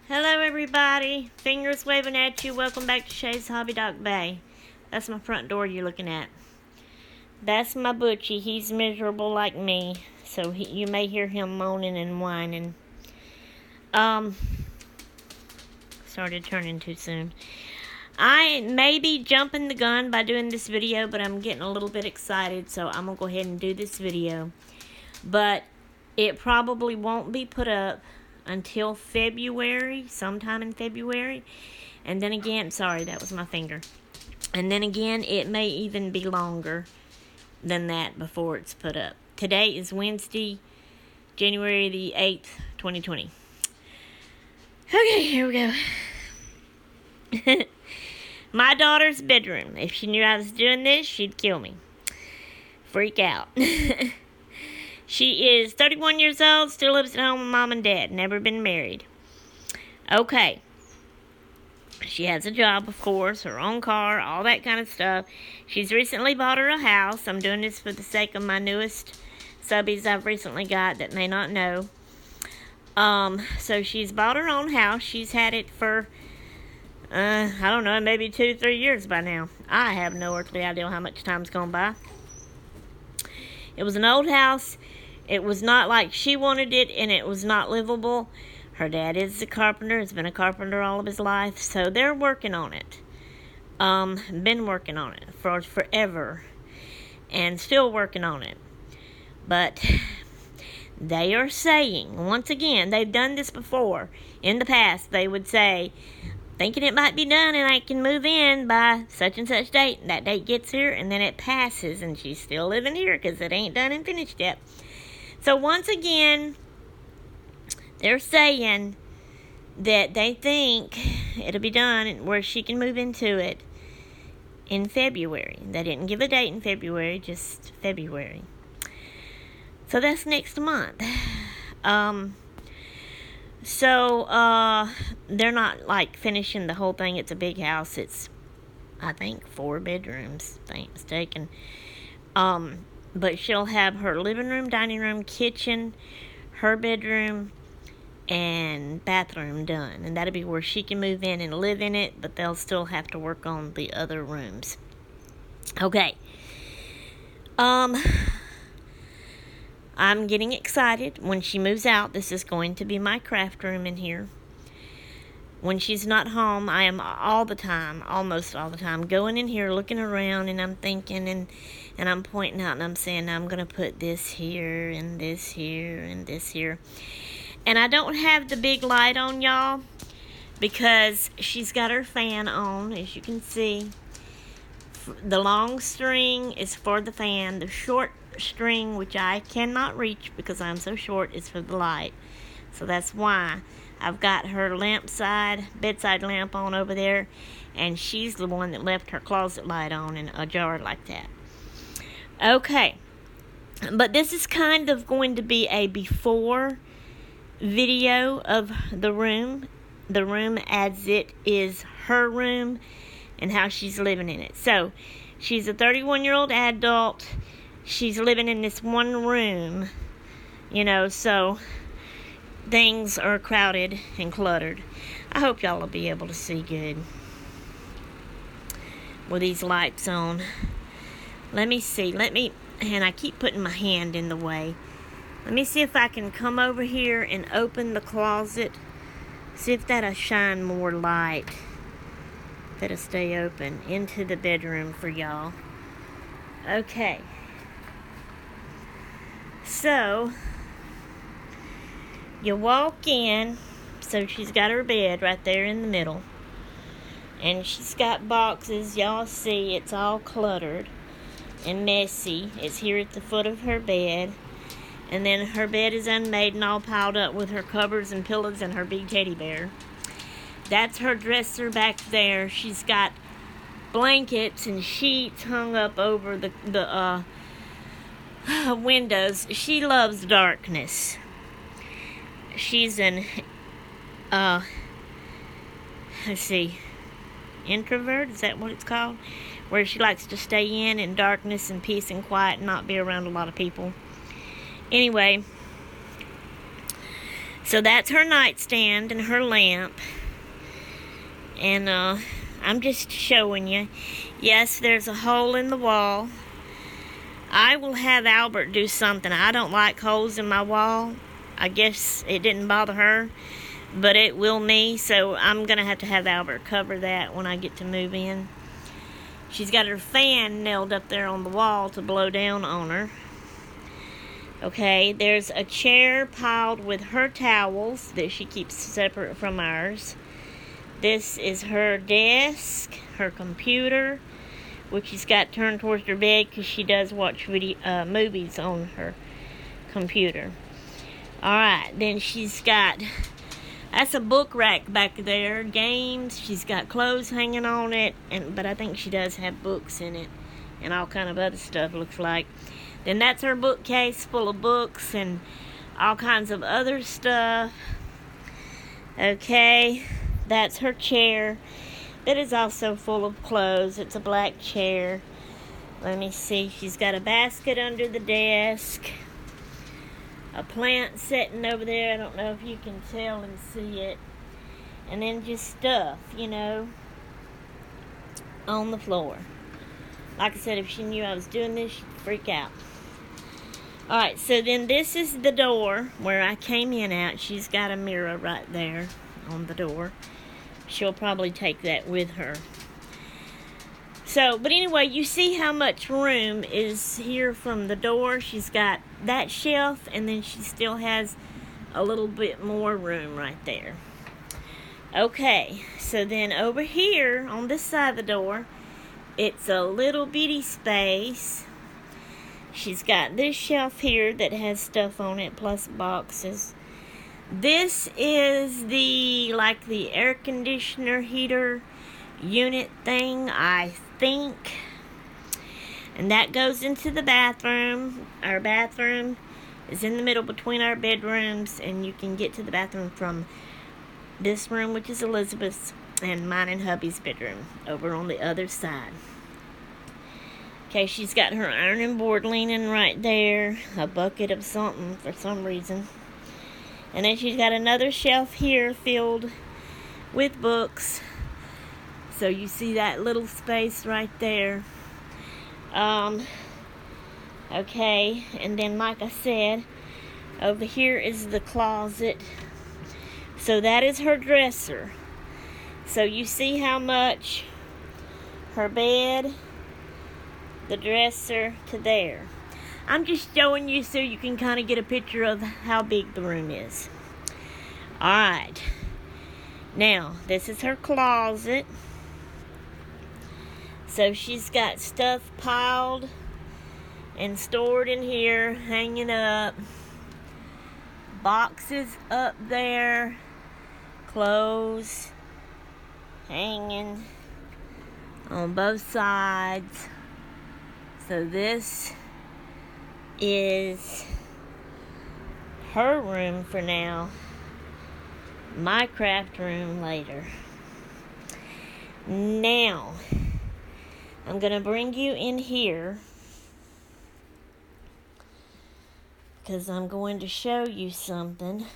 Hello everybody, fingers waving at you. Welcome back to Shay's Hobby Doc Bay. That's my front door you're looking at. That's my Butchie. He's miserable like me, so you may hear him moaning and whining. Started turning too soon. I may be jumping the gun by doing this video, but I'm getting a little bit excited, so I'm going to go ahead and do this video. But it probably won't be put up until February, sometime in February. And then again, sorry, that was my finger. And then again, it may even be longer than that before it's put up. Today is Wednesday, January the 8th, 2020. Okay, here we go. My daughter's bedroom. If she knew I was doing this, she'd kill me. Freak out. She is 31 years old, still lives at home with mom and dad, never been married. Okay. She has a job, of course, her own car, all that kind of stuff. She's recently bought her a house. I'm doing this for the sake of my newest subbies I've recently got that may not know. So she's bought her own house. She's had it for, I don't know, maybe 2-3 years by now. I have no earthly idea how much time's gone by. It was an old house. It was not like she wanted it, and it was not livable. Her dad is a carpenter. Has been a carpenter all of his life, so they're working on it. Been working on it for forever, and still working on it. But they are saying, once again, they've done this before. In the past, they would say, thinking it might be done and I can move in by such and such date. And that date gets here, and then it passes, and she's still living here because it ain't done and finished yet. So once again, they're saying that they think it'll be done where she can move into it in February. They didn't give a date in February, just February. So that's next month. They're not like finishing the whole thing. It's a big house. It's, I think, 4 bedrooms, if I ain't mistaken. But she'll have her living room, dining room, kitchen, her bedroom, and bathroom done. And that'll be where she can move in and live in it, but they'll still have to work on the other rooms. Okay. I'm getting excited. When she moves out, this is going to be my craft room in here. When she's not home, I am all the time, almost all the time, going in here, looking around, and I'm thinking, and I'm pointing out, and I'm saying, I'm going to put this here, and this here, and this here. And I don't have the big light on, y'all, because she's got her fan on, as you can see. The long string is for the fan. The short string, which I cannot reach because I'm so short, is for the light. So that's why I've got her bedside lamp on over there, and she's the one that left her closet light on in a jar like that. Okay, but this is kind of going to be a before video of the room as it is her room and how she's living in it. So she's a 31-year-old adult. She's living in this one room, so things are crowded and cluttered. I hope y'all will be able to see good with these lights on. Let me see. And I keep putting my hand in the way. Let me see if I can come over here and open the closet. See if that'll shine more light. That'll stay open into the bedroom for y'all. Okay. So, you walk in, so she's got her bed right there in the middle. And she's got boxes, y'all see, it's all cluttered and messy. It's here at the foot of her bed. And then her bed is unmade and all piled up with her covers and pillows and her big teddy bear. That's her dresser back there. She's got blankets and sheets hung up over the windows. She loves darkness. She's an introvert, is that what it's called? Where she likes to stay in darkness and peace and quiet and not be around a lot of people. Anyway, So that's her nightstand and her lamp. And I'm just showing you. Yes, there's a hole in the wall. I will have Albert do something. I don't like holes in my wall. I guess it didn't bother her, but it will me. So I'm going to have Albert cover that when I get to move in. She's got her fan nailed up there on the wall to blow down on her. Okay, there's a chair piled with her towels that she keeps separate from ours. This is her desk, her computer, which she's got turned towards her bed because she does watch movies on her computer. Alright, then she's got, that's a book rack back there, games. She's got clothes hanging on it, but I think she does have books in it and all kind of other stuff, looks like. Then that's her bookcase full of books and all kinds of other stuff. Okay, that's her chair that is also full of clothes. It's a black chair. Let me see. She's got a basket under the desk. A plant sitting over there. I don't know if you can tell and see it. And then just stuff, you know, on the floor. Like I said, if she knew I was doing this, she'd freak out. Alright, so then this is the door where I came in at. She's got a mirror right there on the door. She'll probably take that with her. So, but anyway, you see how much room is here from the door. She's got that shelf, and then she still has a little bit more room right there. Okay, so then over here on this side of the door, it's a little bitty space. She's got this shelf here that has stuff on it, plus boxes. This is the air conditioner heater unit thing, I think. And that goes into the bathroom. Our bathroom is in the middle between our bedrooms, and you can get to the bathroom from this room, which is Elizabeth's, and mine and hubby's bedroom over on the other side. Okay, she's got her ironing board leaning right there, a bucket of something for some reason. And then she's got another shelf here filled with books. So you see that little space right there. Okay, and then like I said, over here is the closet. So that is her dresser. So you see how much her bed, the dresser to there. I'm just showing you so you can kind of get a picture of how big the room is. Alright. Now, this is her closet. So she's got stuff piled and stored in here, hanging up. Boxes up there. Clothes hanging on both sides. So this is her room for now. My craft room later. Now, I'm going to bring you in here because I'm going to show you something.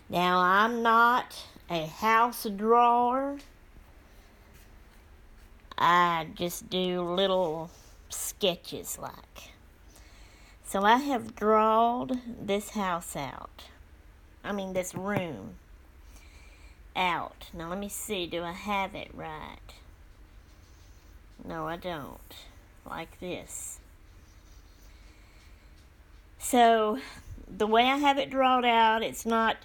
Now, I'm not a house drawer. I just do little sketches like. So I have drawed this house out. I mean this room out. Now let me see, do I have it right? No, I don't. Like this. So the way I have it drawn out, it's not,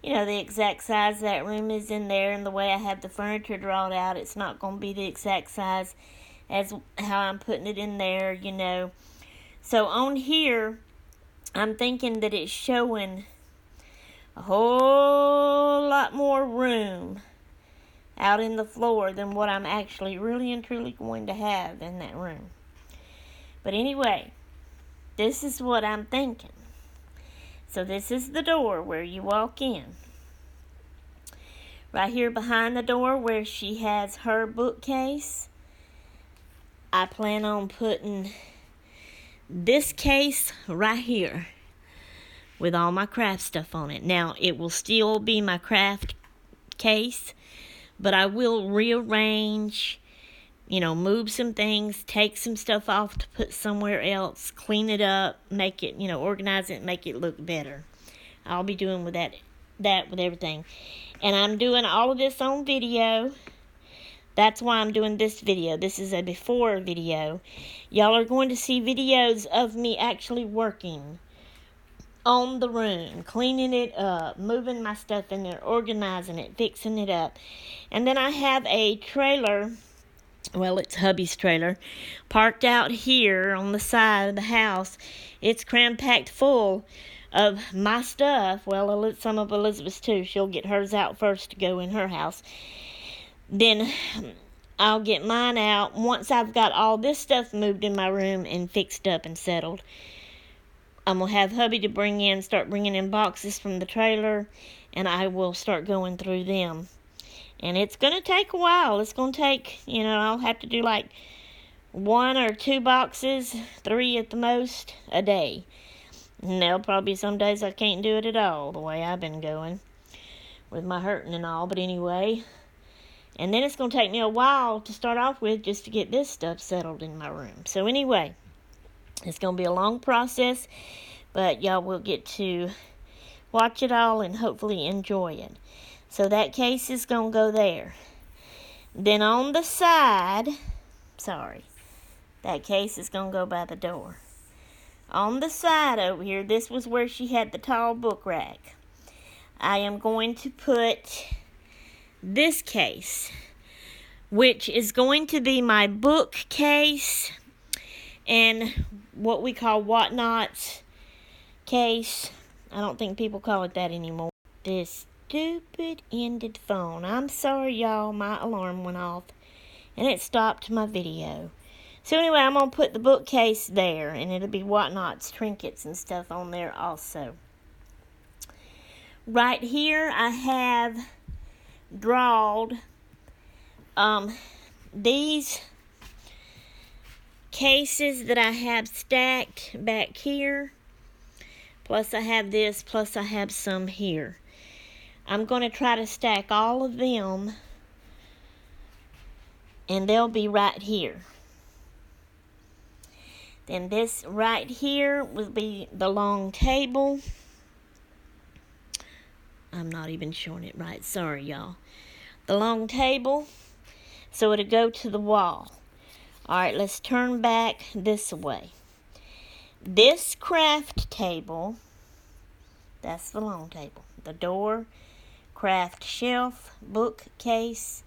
the exact size that room is in there, and the way I have the furniture drawn out, it's not going to be the exact size as how I'm putting it in there, So on here, I'm thinking that it's showing a whole lot more room out in the floor than what I'm actually really and truly going to have in that room. But anyway, this is what I'm thinking. So this is the door where you walk in. Right here behind the door where she has her bookcase, I plan on putting this case right here. with all my craft stuff on it. Now, it will still be my craft case, but I will rearrange, move some things, take some stuff off to put somewhere else, clean it up, make it, organize it, make it look better. I'll be doing with that with everything. And I'm doing all of this on video. That's why I'm doing this video. This is a before video. Y'all are going to see videos of me actually working on the room, cleaning it up, moving my stuff in there, organizing it, fixing it up. And then I have a trailer, well, it's hubby's trailer, parked out here on the side of the house. It's cram-packed full of my stuff. Well, some of Elizabeth's too. She'll get hers out first to go in her house. Then I'll get mine out once I've got all this stuff moved in my room and fixed up and settled. I'm going to have hubby to start bringing in boxes from the trailer, and I will start going through them. And it's going to take a while. It's going to take, I'll have to do like 1 or 2 boxes, 3 at the most, a day. And there'll probably be some days I can't do it at all, the way I've been going with my hurting and all. But anyway, and then it's going to take me a while to start off with just to get this stuff settled in my room. So anyway, it's going to be a long process, but y'all will get to watch it all and hopefully enjoy it. So that case is going to go there. Then on the side, that case is going to go by the door. On the side over here, this was where she had the tall book rack. I am going to put this case, which is going to be my bookcase and what we call whatnots case. I don't think people call it that anymore. This stupid ended phone. I'm sorry, y'all. My alarm went off and it stopped my video. So anyway, I'm going to put the bookcase there, and it'll be whatnots, trinkets, and stuff on there also. Right here, I have drawed these cases that I have stacked back here. Plus I have this, plus I have some here. I'm going to try to stack all of them, and they'll be right here. Then this right here will be the long table. I'm not even showing it right. Sorry, y'all. The long table. So it'll go to the wall. Alright, let's turn back this way. This craft table, that's the long table. The door, craft shelf, bookcase,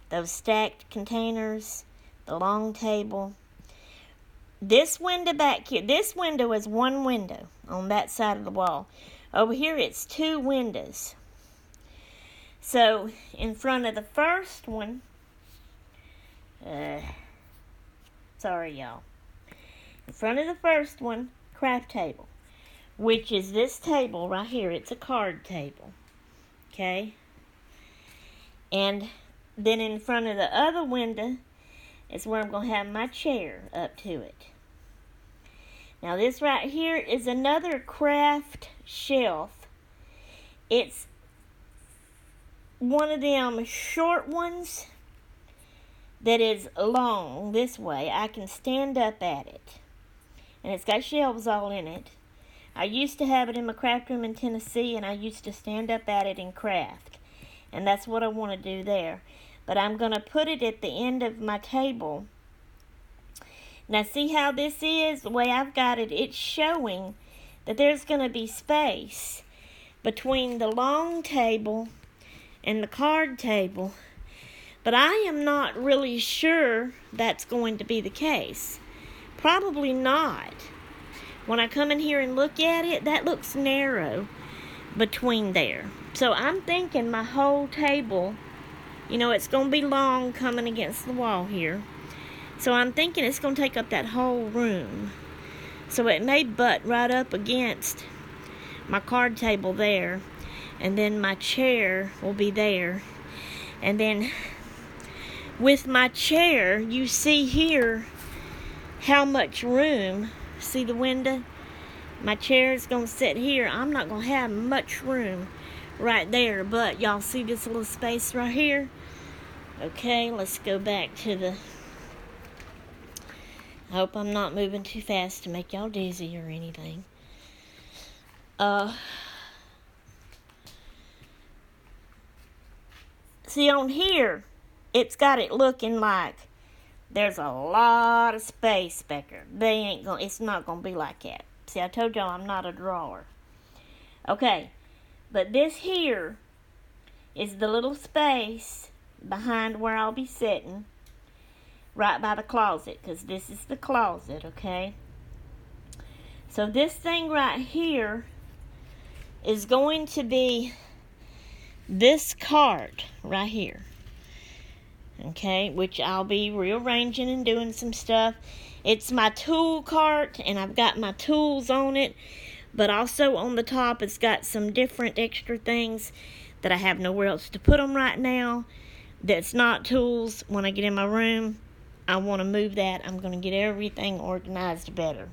those stacked containers, the long table. This window back here, this window is one window on that side of the wall. Over here, it's 2 windows. So, in front of the first one, sorry, y'all. In front of the first one, craft table, which is this table right here. It's a card table, okay? And then in front of the other window is where I'm going to have my chair up to it. Now this right here is another craft shelf. It's one of them short ones that is long this way. I can stand up at it. And it's got shelves all in it. I used to have it in my craft room in Tennessee, and I used to stand up at it and craft. And that's what I want to do there. But I'm going to put it at the end of my table. Now see how this is? The way I've got it, it's showing that there's going to be space between the long table and the card table. But I am not really sure that's going to be the case. Probably not. When I come in here and look at it, that looks narrow between there. So I'm thinking my whole table, it's going to be long coming against the wall here. So I'm thinking it's going to take up that whole room. So it may butt right up against my card table there. And then my chair will be there. And then with my chair, you see here how much room. See the window? My chair is going to sit here. I'm not going to have much room right there, but y'all see this little space right here? Okay, let's go back to the... I hope I'm not moving too fast to make y'all dizzy or anything. See, on here, it's got it looking like there's a lot of space back there. It's not going to be like that. See, I told y'all I'm not a drawer. Okay, but this here is the little space behind where I'll be sitting, right by the closet, because this is the closet, okay? So this thing right here is going to be this cart right here, okay, which I'll be rearranging and doing some stuff. It's my tool cart, and I've got my tools on it, but also on the top it's got some different extra things that I have nowhere else to put them right now that's not tools. When I get in my room, I want to move that. I'm going to get everything organized better.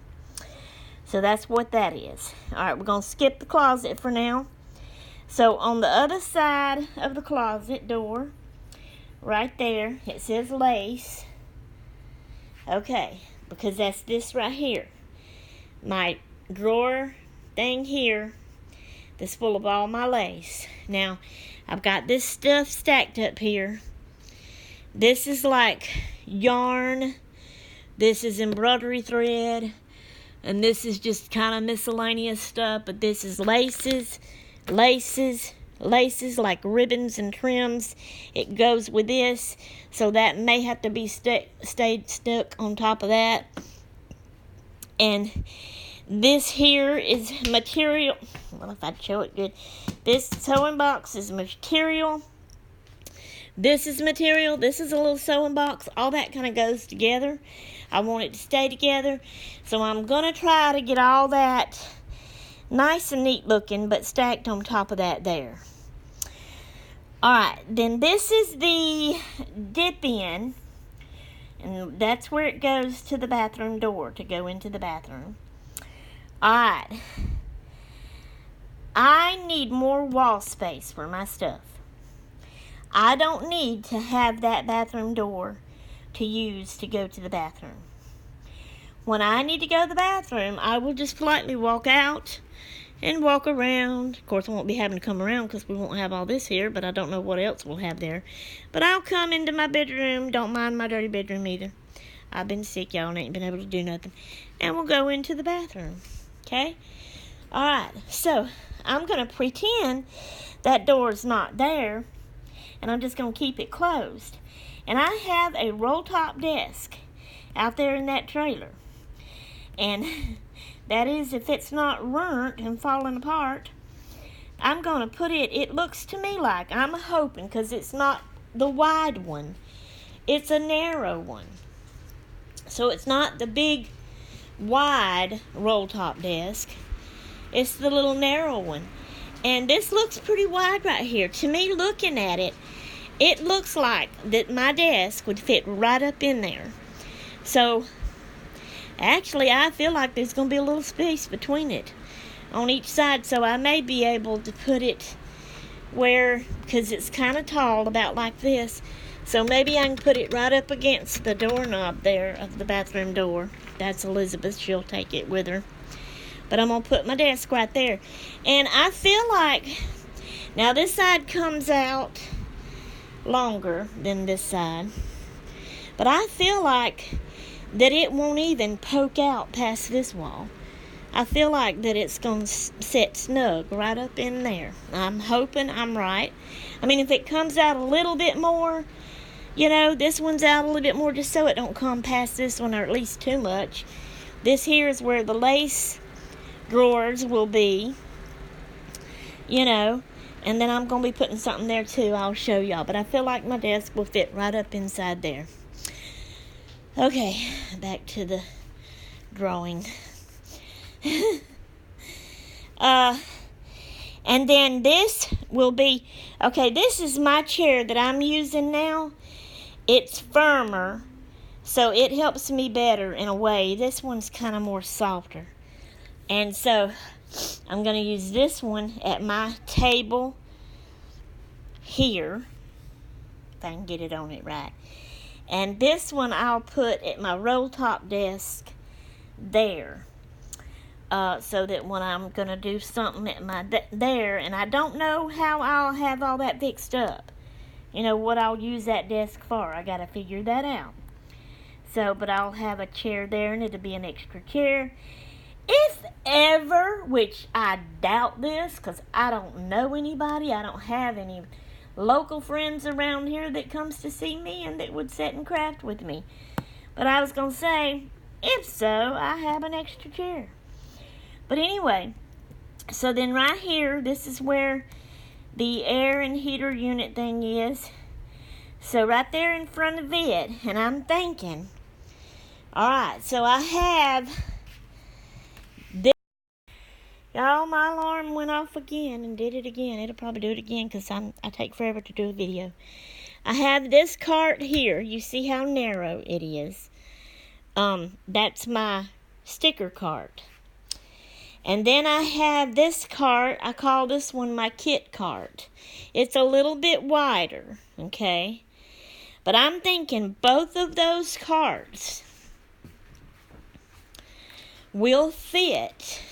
So that's what that is. Alright, we're going to skip the closet for now. So on the other side of the closet door, right there, it says lace. Okay, because that's this right here. My drawer thing here that's full of all my lace. Now, I've got this stuff stacked up here. This is like yarn. This is embroidery thread. And this is just kind of miscellaneous stuff. But this is laces, like ribbons and trims. It goes with this. So that may have to be stayed stuck on top of that. And this here is material. Well, if I show it good. This sewing box is material. This is material. This is a little sewing box. All that kind of goes together. I want it to stay together. So I'm going to try to get all that nice and neat looking, but stacked on top of that there. Alright, then this is the dip in. And that's where it goes to the bathroom door, to go into the bathroom. Alright. I need more wall space for my stuff. I don't need to have that bathroom door to use to go to the bathroom. When I need to go to the bathroom, I will just politely walk out and walk around. Of course, I won't be having to come around because we won't have all this here, but I don't know what else we'll have there. But I'll come into my bedroom. Don't mind my dirty bedroom either. I've been sick, y'all, and ain't been able to do nothing. And we'll go into the bathroom. Okay? Alright, so I'm going to pretend that door's not there, and I'm just going to keep it closed. And I have a roll-top desk out there in that trailer. And that is, if it's not burnt and falling apart, I'm going to put it looks to me like, I'm hoping, because it's not the wide one. It's a narrow one. So it's not the big, wide roll-top desk. It's the little narrow one. And this looks pretty wide right here. To me, looking at it, it looks like that my desk would fit right up in there. So, actually, I feel like there's going to be a little space between it on each side. So I may be able to put it where, because it's kind of tall, about like this. So maybe I can put it right up against the doorknob there of the bathroom door. That's Elizabeth. She'll take it with her. But I'm going to put my desk right there. And I feel like, now this side comes out longer than this side. But I feel like that it won't even poke out past this wall. I feel like that it's going to sit snug right up in there. I'm hoping I'm right. I mean, if it comes out a little bit more, you know, this one's out a little bit more just so it don't come past this one, or at least too much. This here is where the lace drawers will be, you know, and then I'm going to be putting something there too. I'll show y'all, but I feel like my desk will fit right up inside there. Okay, back to the drawing. And then this will be, okay, this is my chair that I'm using now. It's firmer, so it helps me better in a way. This one's kind of more softer. And so I'm going to use this one at my table here, if I can get it on it right. And this one I'll put at my roll top desk there. So that when I'm going to do something at my there, and I don't know how I'll have all that fixed up. You know, what I'll use that desk for. I got to figure that out. So, but I'll have a chair there, and it'll be an extra chair. If ever, which I doubt this, because I don't know anybody, I don't have any local friends around here that comes to see me and that would sit and craft with me. But I was going to say, if so, I have an extra chair. But anyway, so then right here, this is where the air and heater unit thing is. So right there in front of it, and I'm thinking, alright, so I have this. Y'all, my alarm went off again and did it again. It'll probably do it again because I take forever to do a video. I have this cart here. You see how narrow it is. That's my sticker cart. And then I have this cart. I call this one my kit cart. It's a little bit wider, okay? But I'm thinking both of those carts will fit.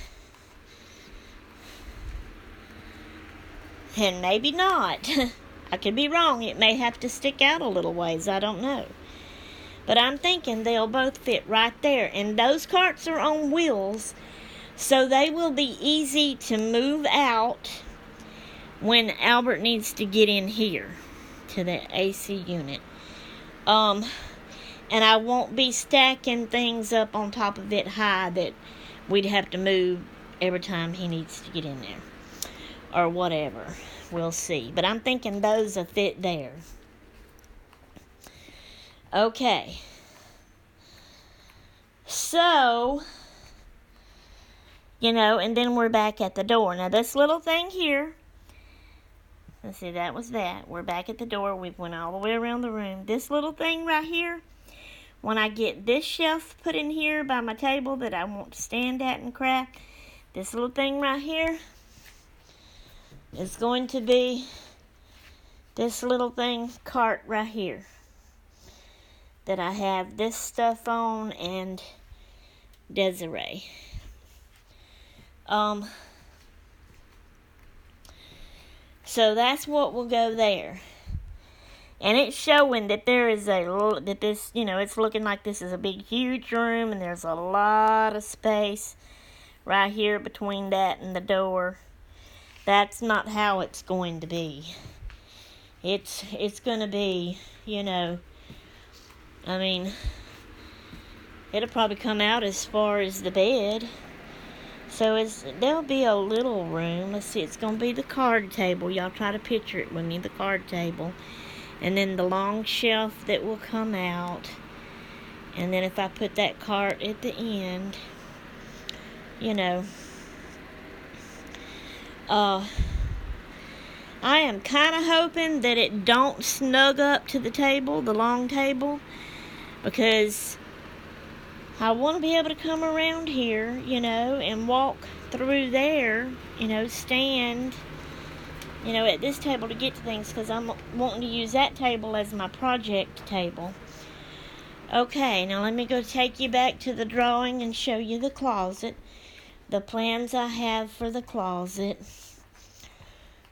And maybe not. I could be wrong. It may have to stick out a little ways. I don't know. But I'm thinking they'll both fit right there. And those carts are on wheels, so they will be easy to move out when Albert needs to get in here to the AC unit. And I won't be stacking things up on top of it high that we'd have to move every time he needs to get in there. Or whatever. We'll see. But I'm thinking those will fit there. Okay. So, you know, and then we're back at the door. Now, this little thing here, let's see, that was that. We're back at the door. We went all the way around the room. This little thing right here, when I get this shelf put in here by my table that I want to stand at and craft, this little thing right here is going to be this little thing, cart right here, that I have this stuff on and Desiree. So that's what will go there. And it's showing that there is that this, you know, it's looking like this is a big, huge room, and there's a lot of space right here between that and the door. That's not how it's going to be. It's going to be, you know, I mean, it'll probably come out as far as the bed. So there'll be a little room. Let's see, it's going to be the card table. Y'all try to picture it with me, the card table. And then the long shelf that will come out. And then if I put that cart at the end, you know. I am kind of hoping that it don't snug up to the table, the long table. Because I want to be able to come around here, you know, and walk through there, you know, stand, you know, at this table to get to things, because I'm wanting to use that table as my project table. Okay, now let me go take you back to the drawing and show you the closet, the plans I have for the closet.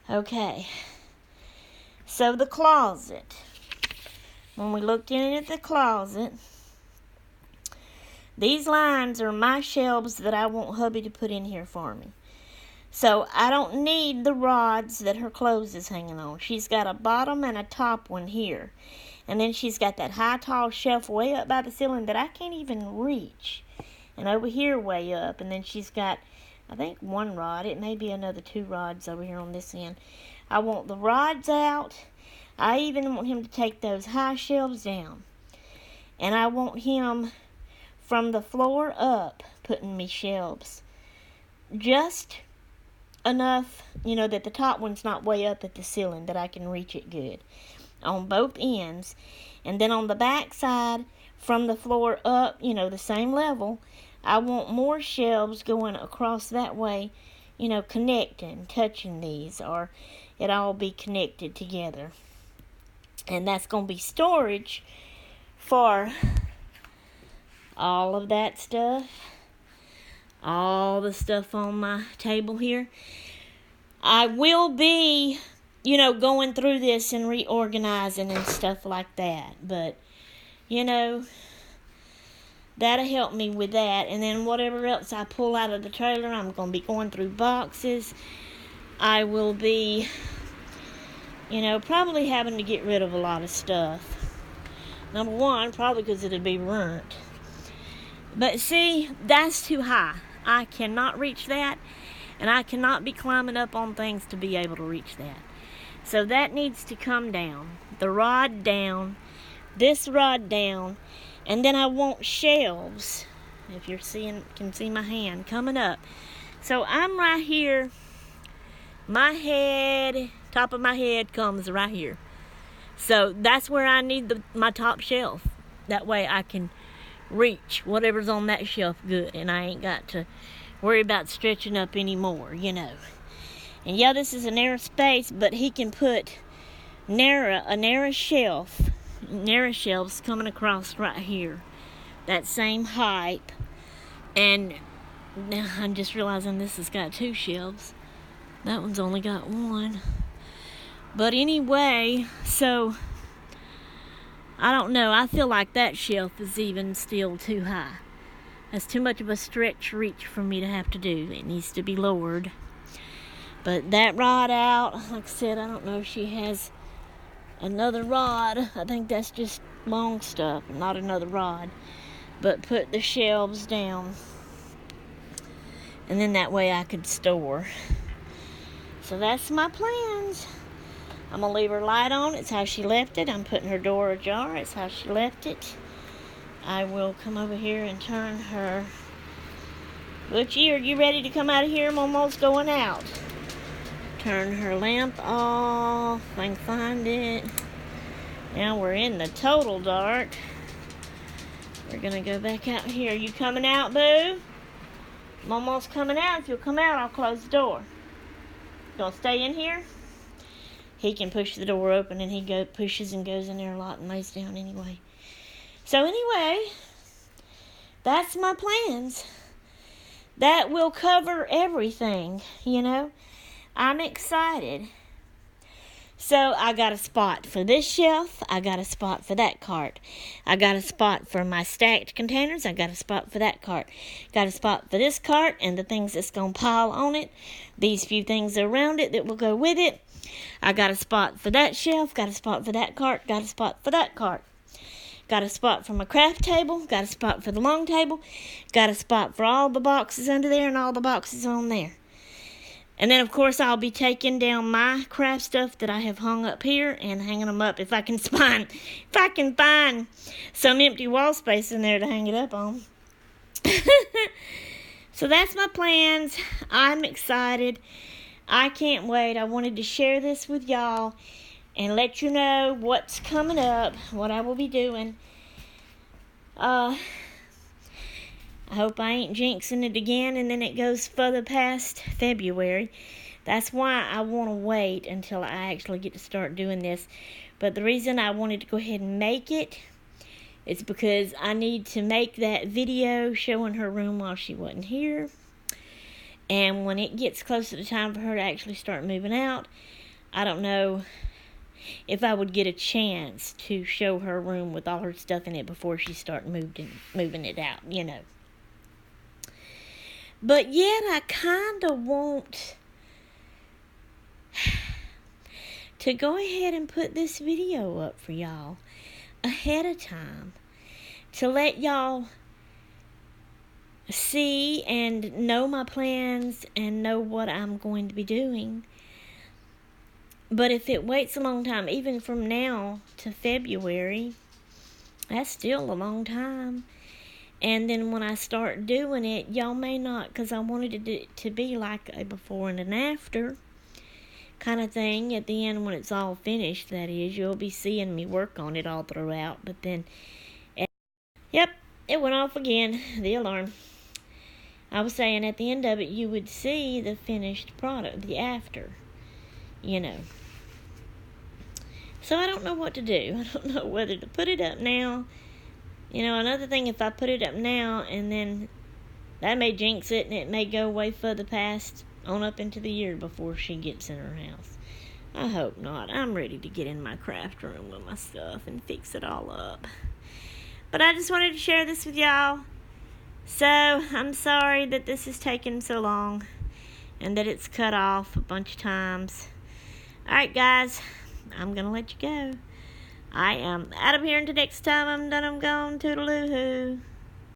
Okay, so the closet, when we looked in at the closet, these lines are my shelves that I want hubby to put in here for me. So I don't need the rods that her clothes is hanging on. She's got a bottom and a top one here. And then she's got that high, tall shelf way up by the ceiling that I can't even reach. And over here way up. And then she's got, I think, one rod. It may be another 2 rods over here on this end. I want the rods out. I even want him to take those high shelves down. And I want him, from the floor up, putting me shelves. Just enough, you know, that the top one's not way up at the ceiling, that I can reach it good. On both ends. And then on the back side, from the floor up, you know, the same level, I want more shelves going across that way, you know, connecting, touching these, or it all be connected together. And that's going to be storage for all of that stuff, all the stuff on my table here. I will be, you know, going through this and reorganizing and stuff like that. But, you know, that'll help me with that. And then whatever else I pull out of the trailer, I'm going to be going through boxes. I will be, you know, probably having to get rid of a lot of stuff. Number one, probably because it'll be ruined. But see, that's too high. I cannot reach that. And I cannot be climbing up on things to be able to reach that. So that needs to come down. The rod down. This rod down. And then I want shelves. If you're can see my hand coming up. So I'm right here. My head, top of my head comes right here. So that's where I need my top shelf. That way I can reach whatever's on that shelf good. And I ain't got to worry about stretching up anymore, you know. And yeah, this is a narrow space, but he can put a narrow shelves coming across right here. That same height. And now I'm just realizing this has got 2 shelves. That one's only got 1. But anyway, so I don't know. I feel like that shelf is even still too high. That's too much of a stretch reach for me to have to do. It needs to be lowered. But that rod out, like I said, I don't know if she has another rod. I think that's just long stuff, not another rod. But put the shelves down. And then that way I could store. So that's my plans. I'm going to leave her light on. It's how she left it. I'm putting her door ajar. It's how she left it. I will come over here and turn her. Butchie, are you ready to come out of here? I'm almost going out. Turn her lamp off. If I can find it. Now we're in the total dark. We're going to go back out here. You coming out, boo? I'm almost coming out. If you'll come out, I'll close the door. Gonna stay in here? He can push the door open, and he pushes and goes in there a lot and lays down anyway. So anyway, that's my plans. That will cover everything, you know. I'm excited. So I got a spot for this shelf. I got a spot for that cart. I got a spot for my stacked containers. I got a spot for that cart. Got a spot for this cart and the things that's going to pile on it. These few things around it that will go with it. I got a spot for that shelf. Got a spot for that cart. Got a spot for that cart. Got a spot for my craft table. Got a spot for the long table. Got a spot for all the boxes under there and all the boxes on there. And then, of course, I'll be taking down my craft stuff that I have hung up here and hanging them up if I can find some empty wall space in there to hang it up on. So that's my plans. I'm excited. I can't wait. I wanted to share this with y'all and let you know what's coming up, what I will be doing. I hope I ain't jinxing it again and then it goes further past February. That's why I want to wait until I actually get to start doing this. But the reason I wanted to go ahead and make it is because I need to make that video showing her room while she wasn't here. And when it gets close to the time for her to actually start moving out, I don't know if I would get a chance to show her room with all her stuff in it before she started moving it out, you know. But yet I kind of want to go ahead and put this video up for y'all ahead of time to let y'all see and know my plans and know what I'm going to be doing. But if it waits a long time, even from now to February, that's still a long time. And then when I start doing it, y'all may not, because I wanted it to be like a before and an after kind of thing. At the end, when it's all finished, that is, you'll be seeing me work on it all throughout. But then, yep, it went off again, the alarm. I was saying at the end of it, you would see the finished product, the after, you know. So I don't know what to do. I don't know whether to put it up now. You know, another thing, if I put it up now, and then that may jinx it, and it may go way further past on up into the year before she gets in her house. I hope not. I'm ready to get in my craft room with my stuff and fix it all up. But I just wanted to share this with y'all. So, I'm sorry that this has taken so long and that it's cut off a bunch of times. Alright, guys, I'm going to let you go. I am out of here until next time I'm done. I'm gone. Toodaloo-hoo.